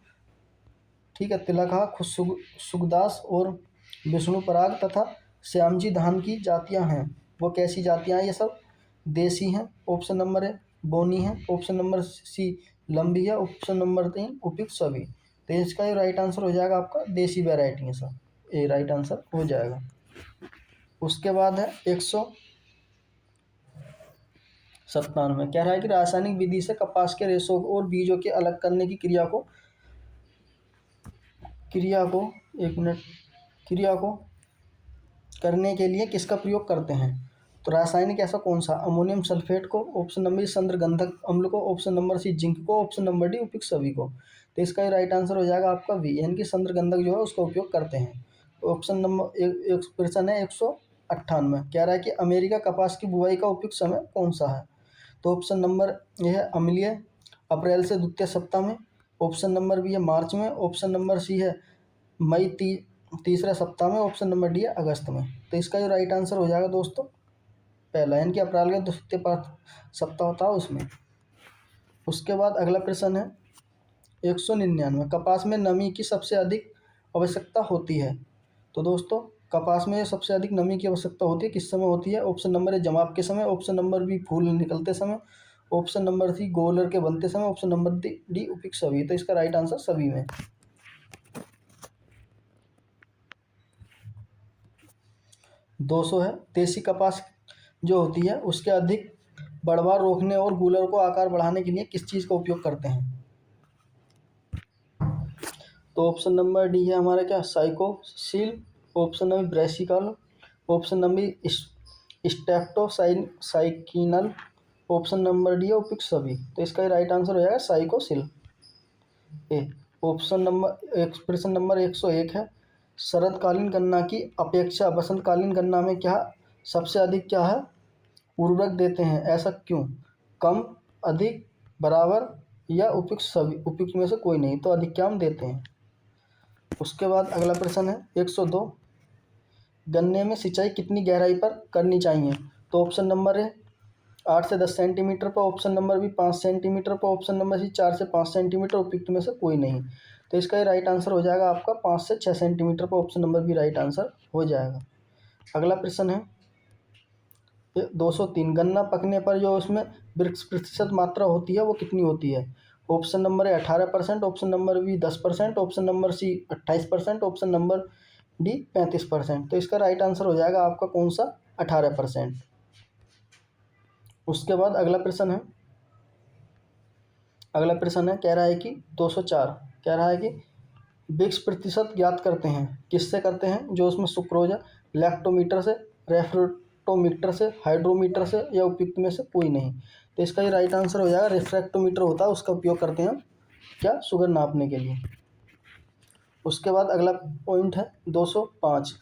ठीक है, तिलका, सुगदास और विष्णु पराग तथा श्यामजी धान की जातियां हैं। वो कैसी जातियां हैं? ये सब देसी हैं। ऑप्शन नंबर ए बोनी है। ऑप्शन नंबर सी लंबी है। ऑप्शन नंबर 3 उपयुक्त सभी। तो इसका ये राइट आंसर हो जाएगा आपका देसी वैरायटी है सब, ये राइट आंसर हो जाएगा। उसके बाद है 197, कह रहा है कि रासायनिक विधि से कपास के रेशों और बीजों के अलग करने की क्रिया को करने के लिए किसका प्रयोग करते हैं? तो रासायनिक ऐसा कौन सा? अमोनियम सल्फेट को, ऑप्शन नंबर सी संद्रगंधक अम्ल को, ऑप्शन नंबर सी जिंक को, ऑप्शन नंबर डी उपयुक्त सभी को। तो इसका ये राइट आंसर हो जाएगा आपका वी, यानी कि संद्रगंधक जो है उसका उपयोग करते हैं। तो ऑप्शन नंबर एक प्रश्न है 198, कह रहा है कि अमेरिका कपास की बुआई का उपयुक्त समय कौन सा है? तो ऑप्शन नंबर ए है अम्लीय, अप्रैल से द्वितीय सप्ताह में। ऑप्शन नंबर बी है मार्च में। ऑप्शन नंबर सी है मई तीसरे सप्ताह में। ऑप्शन नंबर डी है अगस्त में। तो इसका जो राइट आंसर हो जाएगा दोस्तों पहला, यानी कि अप्रैल का द्वितीय सप्ताह होता है उसमें। उसके बाद अगला प्रश्न है 199, कपास में नमी की सबसे अधिक आवश्यकता होती है। तो दोस्तों कपास में सबसे अधिक नमी की आवश्यकता होती है किस समय होती है? ऑप्शन नंबर ए जमाव के समय। ऑप्शन नंबर बी फूल निकलते समय। ऑप्शन नंबर सी गोलर के बनते समय। ऑप्शन नंबर डी उपयुक्त सभी। तो इसका राइट आंसर सभी में। 200 है, देसी कपास जो होती है उसके अधिक बढ़वार रोकने और गूलर को आकार बढ़ाने के लिए किस चीज़ का उपयोग करते हैं? तो ऑप्शन नंबर डी है हमारा क्या साइकोसील। ऑप्शन नंबर ब्रेसिकल। ऑप्शन नंबर स्टेप्टोसाइकिनल। ऑप्शन नंबर डी है उपयुक्त सभी। तो इसका ही राइट आंसर हो जाएगा साइकोसिल ए। ऑप्शन नंबर एक प्रश्न नंबर 101 है, शरदकालीन गन्ना की अपेक्षा बसंतकालीन गन्ना में क्या सबसे अधिक क्या है उर्वरक देते हैं, ऐसा क्यों? कम, अधिक, बराबर या उपयुक्त सभी? उपयुक्त में से कोई नहीं, तो अधिक क्या हम देते हैं। उसके बाद अगला प्रश्न है 102, गन्ने में सिंचाई कितनी गहराई पर करनी चाहिए? तो ऑप्शन नंबर है 8 से 10 सेंटीमीटर पर। ऑप्शन नंबर भी 5 सेंटीमीटर पर। ऑप्शन नंबर सी 4 से 5 सेंटीमीटर। उपयुक्त में से कोई नहीं। तो इसका ये राइट आंसर हो जाएगा आपका 5 से 6 सेंटीमीटर पर। ऑप्शन नंबर भी राइट आंसर हो जाएगा। अगला प्रश्न है 203, गन्ना पकने पर जो उसमें वृक्ष प्रतिशत मात्रा होती है वो कितनी होती है? ऑप्शन नंबर है 18%। Option number B 10%। Option number C 28%। Option number D 35%। तो इसका राइट आंसर हो जाएगा आपका कौन सा? 18%। उसके बाद अगला प्रश्न है कह रहा है कि 204, कह रहा है कि वृक्ष प्रतिशत ज्ञात करते हैं, किससे करते हैं? जो उसमें सुक्रोज है, लैक्टोमीटर से, रेफ्रेक्टोमीटर से, हाइड्रोमीटर से या उपयुक्त में से कोई नहीं। तो इसका ये राइट आंसर हो जाएगा रिफ्रैक्टोमीटर होता है, उसका उपयोग करते हैं हम क्या शुगर नापने के लिए। उसके बाद अगला पॉइंट है 205,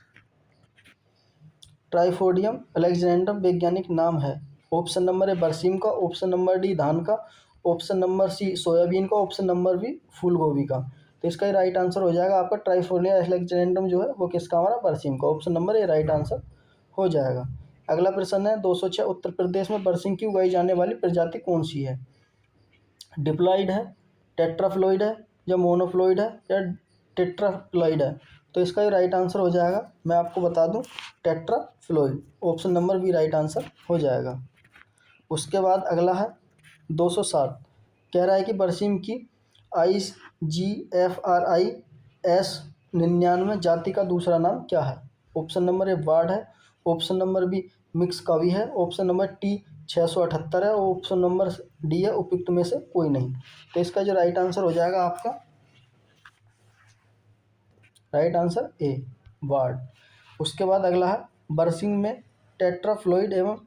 ट्राइफोडियम अलेक्जेंड्रम वैज्ञानिक नाम है? ऑप्शन नंबर है बरसीम का। ऑप्शन नंबर डी धान का। ऑप्शन नंबर सी सोयाबीन का। ऑप्शन नंबर बी फूल गोभी का। तो इसका ही राइट आंसर हो जाएगा आपका ट्राइफोडियम अलेक्जेंड्रम जो है वो किसका? हमारा बरसीम का। ऑप्शन नंबर ए राइट आंसर हो जाएगा। अगला प्रश्न है 206, उत्तर प्रदेश में बरसीम की उगाई जाने वाली प्रजाति कौन सी है? डिप्लॉइड है, टेट्राफ्लोइड है या मोनोफ्लोइड है या टेट्राफ्लोइड है? तो इसका ही राइट आंसर हो जाएगा, मैं आपको बता दूं, टेट्राफ्लोइड। ऑप्शन नंबर भी राइट आंसर हो जाएगा। उसके बाद अगला है 207, कह रहा है कि बरसीम की IGFRIS 99 जाति का दूसरा नाम क्या है? ऑप्शन नंबर ए वार्ड है। ऑप्शन नंबर बी मिक्स कवि है। ऑप्शन नंबर टी 678 है। और ऑप्शन नंबर डी है उपयुक्त में से कोई नहीं। तो इसका जो राइट आंसर हो जाएगा आपका राइट आंसर ए वार्ड। उसके बाद अगला है बरसीम में टेट्राफ्लोइड एवं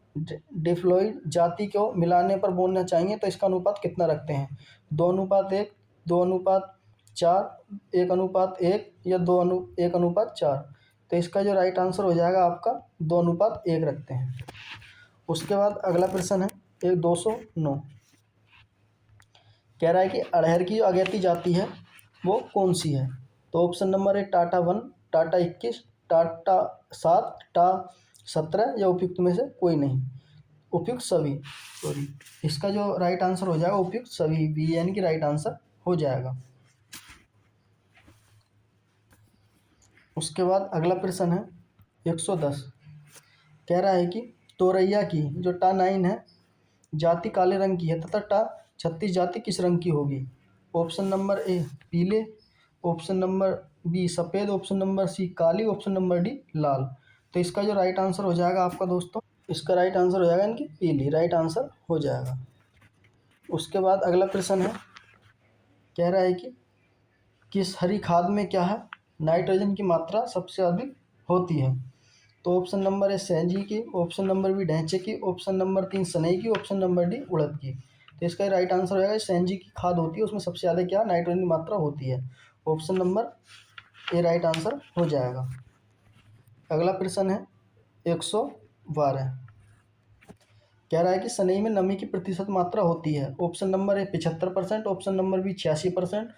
डिफ्लोइड जाति को मिलाने पर बोलना चाहिए तो इसका अनुपात कितना रखते हैं? 2:1, 2:4, 1:1 या 1:4? तो इसका जो राइट आंसर हो जाएगा आपका 2:1 रखते हैं। उसके बाद अगला प्रश्न है 209, कह रहा है कि अड़हर की जो अगेती जाति है वो कौन सी है? तो ऑप्शन नंबर है टाटा 1, टाटा 21, टाटा 7, टाटा 17 या उपयुक्त में से कोई नहीं। उपयुक्त सभी, सॉरी, इसका जो राइट आंसर हो जाएगा उपयुक्त सभी, बी यानी कि राइट आंसर हो जाएगा। उसके बाद अगला प्रश्न है 110। कह रहा है कि तोरैया की जो टा 9 है जाति काले रंग की है तथा टा 36 जाति किस रंग की होगी? ऑप्शन नंबर ए पीले, ऑप्शन नंबर बी सफ़ेद, ऑप्शन नंबर सी काली, ऑप्शन नंबर डी लाल। तो इसका जो राइट आंसर हो जाएगा आपका दोस्तों, इसका राइट आंसर हो जाएगा इनकी पीली, राइट आंसर हो जाएगा। उसके बाद अगला प्रश्न है, कह रहा है कि किस हरी खाद में क्या है नाइट्रोजन की मात्रा सबसे अधिक होती है? तो ऑप्शन नंबर ए सेंजी की, ऑप्शन नंबर बी ढैंचे की, ऑप्शन नंबर 3 सनई की, ऑप्शन नंबर डी उड़द की। तो इसका राइट आंसर हो जाएगा सेंजी की खाद होती है, उसमें सबसे ज़्यादा क्या नाइट्रोजन की मात्रा होती है। ऑप्शन नंबर ए राइट आंसर हो जाएगा। अगला प्रश्न है 112। कह रहा है कि सनई में नमी की प्रतिशत मात्रा होती है। Option number A 75%, option number B 86%,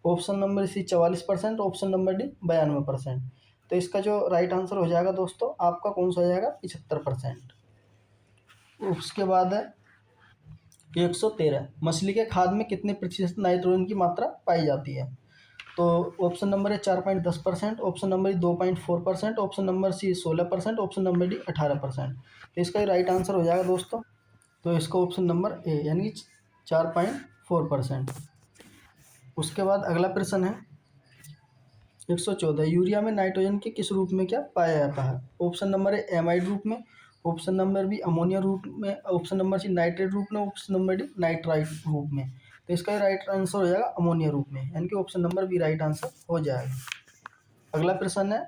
option number C 44%, option number D 92%। तो इसका जो राइट आंसर हो जाएगा दोस्तों आपका कौन सा हो जाएगा? 75%। उसके बाद है 113। मछली के खाद में कितने प्रतिशत नाइट्रोजन की मात्रा पाई जाती है? तो ऑप्शन नंबर है 4.10%, option number 2.4%, option number C 16%, option number D 18%। तो इसका राइट आंसर हो जाएगा दोस्तों, तो इसका ऑप्शन नंबर ए यानी 4.4%। उसके बाद अगला प्रश्न है 114। यूरिया में नाइट्रोजन के किस रूप में क्या पाया जाता है? ऑप्शन नंबर ए एमाइड रूप में, ऑप्शन नंबर बी अमोनिया रूप में, ऑप्शन नंबर सी नाइट्रेट रूप में, ऑप्शन नंबर डी नाइट्राइट रूप में। तो इसका राइट आंसर हो जाएगा अमोनिया रूप में, यानी कि option number B right answer हो जाएगा। अगला प्रश्न है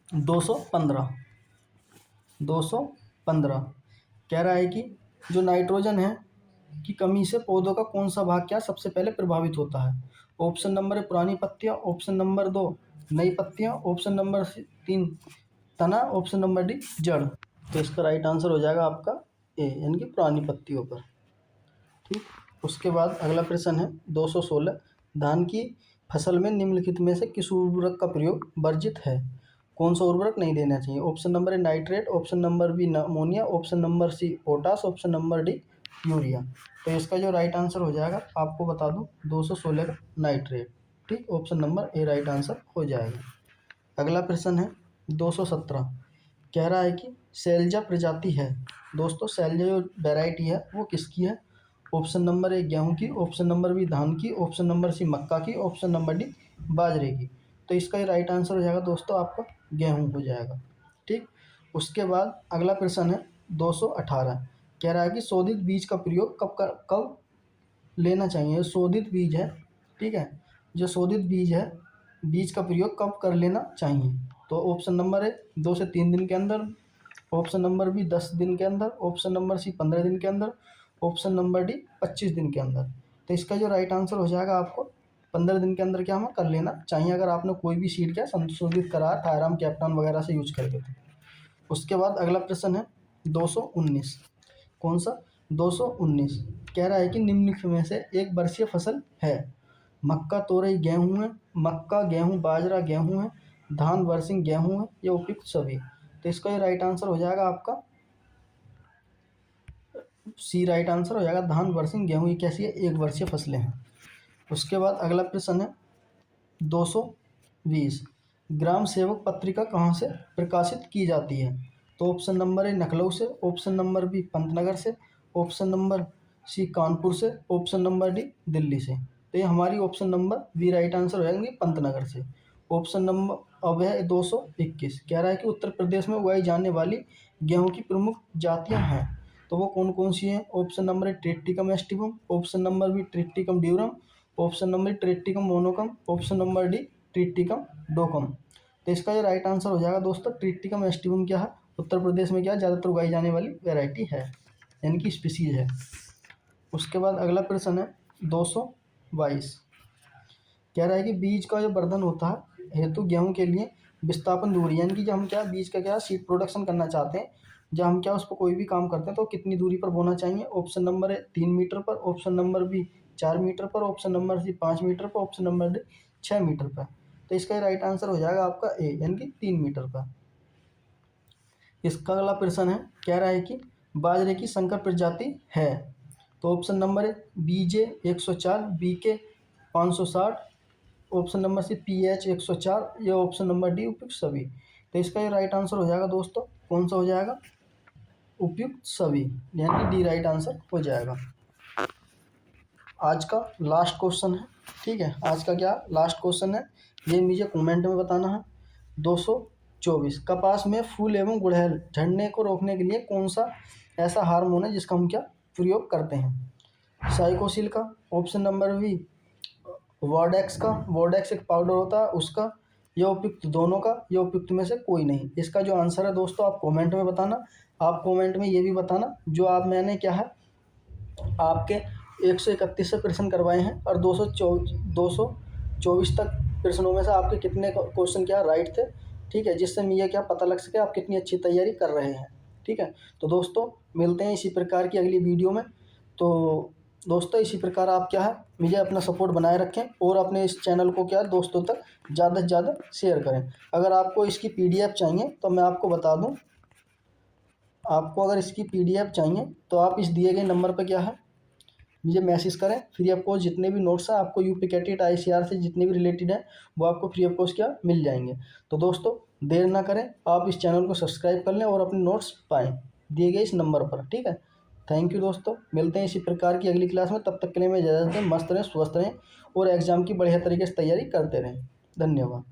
215। 215 कह रहा है कि जो नाइट्रोजन है की कमी से पौधों का कौन सा भाग क्या सबसे पहले प्रभावित होता है? ऑप्शन नंबर है पुरानी पत्तियां, ऑप्शन नंबर 2 नई पत्तियां, ऑप्शन नंबर 3 तना, ऑप्शन नंबर डी जड़। तो इसका राइट आंसर हो जाएगा आपका ए यानी कि पुरानी पत्तियों पर। ठीक। उसके बाद अगला प्रश्न है 216। धान की फसल में निम्नलिखित में से किस उर्वरक का प्रयोग वर्जित है? कौन सा उर्वरक नहीं देना चाहिए? ऑप्शन नंबर है nitrate, option number B ammonia, option number C potash, option number D urea. तो इसका जो राइट आंसर हो जाएगा आपको बता दूं 216 का नाइट्रेट। ठीक, ऑप्शन नंबर ए राइट आंसर हो जाएगा। अगला प्रश्न है 217। कह रहा है कि सैलजा प्रजाति है दोस्तों, सैलजा जो वैरायटी है वो किसकी है? ऑप्शन नंबर ए गेहूं की, ऑप्शन नंबर बी धान की, ऑप्शन नंबर सी मक्का की, ऑप्शन नंबर डी बाजरे की। तो इसका राइट आंसर हो जाएगा दोस्तों आपका गेहूं हो जाएगा। ठीक। उसके बाद अगला प्रश्न है 218। कह रहा है कि शोधित बीज का प्रयोग कब लेना चाहिए? शोधित बीज है, ठीक है, जो शोधित बीज है बीज का प्रयोग कब कर लेना चाहिए? तो ऑप्शन नंबर है 2 से 3 दिन के अंदर, ऑप्शन नंबर बी 10 दिन के अंदर, ऑप्शन नंबर सी 15 दिन के अंदर, ऑप्शन नंबर डी 25 दिन के अंदर। तो इसका जो राइट आंसर हो जाएगा आपको 15 दिन के अंदर क्या हमें कर लेना चाहिए, अगर आपने कोई भी सीड क्या संशोधित करा थायराम कैप्टन वगैरह से यूज करके। तो उसके बाद अगला प्रश्न है 219। कौन सा? 219 कह रहा है कि निम्नलिखित में से एक वर्षीय फसल है। मक्का तोरई गेहूं है, मक्का गेहूं बाजरा गेहूं है, धान बरसिंग गेहूं है, या उपयुक्त सभी। तो इसका ये राइट आंसर हो जाएगा आपका सी राइट आंसर हो जाएगा धान बरसिंग गेहूं। ये कैसी है? एक वर्षीय फसलें हैं। उसके बाद अगला प्रश्न है 220। ग्राम सेवक पत्रिका कहाँ से प्रकाशित की जाती है? तो ऑप्शन नंबर ए लखनऊ से, ऑप्शन नंबर बी पंतनगर से, ऑप्शन नंबर सी कानपुर से, ऑप्शन नंबर डी दिल्ली से। तो ये हमारी option number B right answer हो जाएंगे पंतनगर से। ऑप्शन नंबर अब है 221। कह रहा है कि उत्तर प्रदेश में उगाई जाने वाली गेहूं की प्रमुख जातियां हैं, तो वो कौन कौन सी हैं? ऑप्शन नंबर है Triticum aestivum, option number B Triticum durum, option number Triticum monococcum, option number D Triticum dicoccum. तो इसका ये राइट आंसर हो जाएगा दोस्तों ट्रिटिकम एस्टिवम क्या है? उत्तर प्रदेश में क्या ज़्यादातर उगाई जाने वाली वैरायटी है, यानी कि स्पीसीज है। उसके बाद अगला प्रश्न है 222। कह रहा है कि बीज का जो वर्धन होता है हेतु गेहूं के लिए विस्थापन दूरी, यानी कि जब हम क्या बीज का क्या सीड प्रोडक्शन करना चाहते हैं, जब हम क्या उस पर कोई भी काम करते हैं तो कितनी दूरी पर बोना चाहिए? ऑप्शन नंबर है 3 मीटर पर, ऑप्शन नंबर बी 4 मीटर पर, ऑप्शन नंबर सी 5 मीटर पर, ऑप्शन नंबर डी 6 मीटर पर। तो इसका राइट आंसर हो जाएगा आपका ए यानी कि 3 मीटर पर। इसका अगला प्रश्न है, कह रहा है कि बाजरे की संकर प्रजाति है? तो option number A BJ 104, BK 560, option number C PH 104 या ऑप्शन नंबर डी उपयुक्त सभी। तो इसका ये राइट आंसर हो जाएगा दोस्तों, कौन सा हो जाएगा? उपयुक्त सभी, यानी कि डी राइट आंसर हो जाएगा। आज का लास्ट क्वेश्चन है, ठीक है, आज का क्या लास्ट क्वेश्चन है ये मुझे कमेंट में बताना है। 224, कपास में फूल एवं गुड़हल झड़ने को रोकने के लिए कौन सा ऐसा हार्मोन है जिसका हम क्या प्रयोग करते हैं? साइकोसिल का, ऑप्शन नंबर बी वॉर्डेक्स का, वॉर्डेक्स एक पाउडर होता है उसका, या उपयुक्त दोनों का, या उपयुक्त में से कोई नहीं। इसका जो आंसर है दोस्तों आप कमेंट में बताना। आप कमेंट में ये भी बताना जो आप मैंने क्या है आपके 131 से प्रश्न करवाए हैं और 224 तक प्रश्नों में से आपके कितने क्वेश्चन क्या राइट थे, ठीक है, जिससे मुझे क्या पता लग सके आप कितनी अच्छी तैयारी कर रहे हैं, ठीक है। तो दोस्तों मिलते हैं इसी प्रकार की अगली वीडियो में। तो दोस्तों इसी प्रकार आप क्या है मुझे अपना सपोर्ट बनाए रखें और अपने इस चैनल को क्या दोस्तों तक ज़्यादा से ज़्यादा शेयर करें। अगर आपको इसकी PDF चाहिए तो मैं आपको बता दूं, आपको अगर इसकी PDF चाहिए तो आप इस दिए गए नंबर पर क्या है मुझे मैसेज करें। फ्री ऑफ कॉस्ट जितने भी नोट्स हैं आपको यूपी कैटेट ICR से जितने भी रिलेटेड हैं वो आपको फ्री ऑफ कॉस्ट क्या मिल जाएंगे। तो दोस्तों देर ना करें, आप इस चैनल को सब्सक्राइब कर लें और अपने नोट्स पाएँ दिए गए इस नंबर पर, ठीक है। थैंक यू दोस्तों, मिलते हैं इसी प्रकार की अगली क्लास में। तब तक के लिए मैं इजाज़त दें, मस्त रहें, स्वस्थ रहें और एग्ज़ाम की बढ़िया तरीके से तैयारी करते रहें। धन्यवाद।